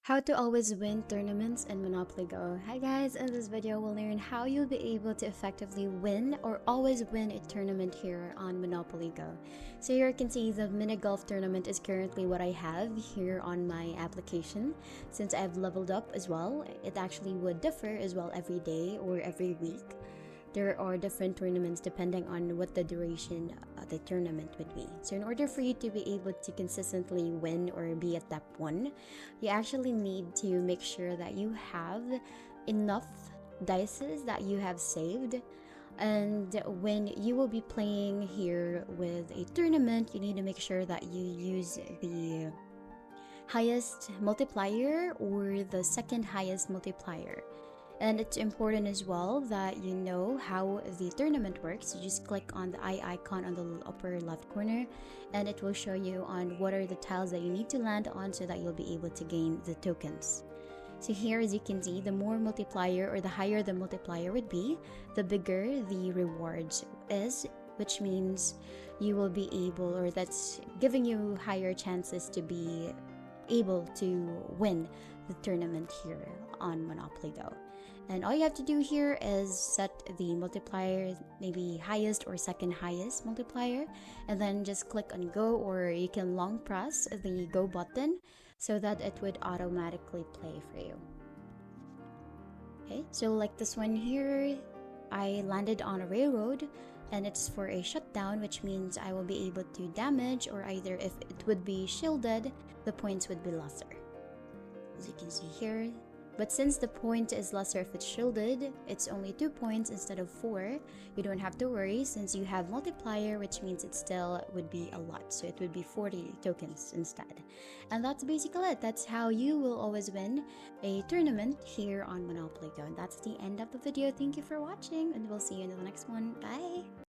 How to always win tournaments in Monopoly Go. Hi guys, in this video we'll learn how you'll be able to effectively win or always win a tournament here on Monopoly Go. So here you can see the mini golf tournament is currently what I have here on my application. Since I've leveled up as well, it actually would differ as well every day or every week. There are different tournaments depending on what the duration of the tournament would be. So in order for you to be able to consistently win or be at top 1, you actually need to make sure that you have enough dices that you have saved. And when you will be playing here with a tournament, you need to make sure that you use the highest multiplier or the second highest multiplier. And it's important as well that you know how the tournament works. You just click on the eye icon on the upper left corner and it will show you on what are the tiles that you need to land on so that you'll be able to gain the tokens. So here, as you can see, the more multiplier or the higher the multiplier would be, the bigger the rewards is, which means you will be able, or that's giving you higher chances to be able to win the tournament here on Monopoly Go. And all you have to do here is set the multiplier, maybe highest or second highest multiplier, and then just click on go, or you can long press the go button so that it would automatically play for you. Okay, so like this one here, I landed on a railroad and it's for a shutdown, which means I will be able to damage, or either if it would be shielded, the points would be lesser, as you can see here. But since the point is lesser if it's shielded, it's only 2 points instead of 4. You don't have to worry since you have multiplier, which means it still would be a lot. So it would be 40 tokens instead. And that's basically it. That's how you will always win a tournament here on Monopoly Go. And that's the end of the video. Thank you for watching, and we'll see you in the next one. Bye!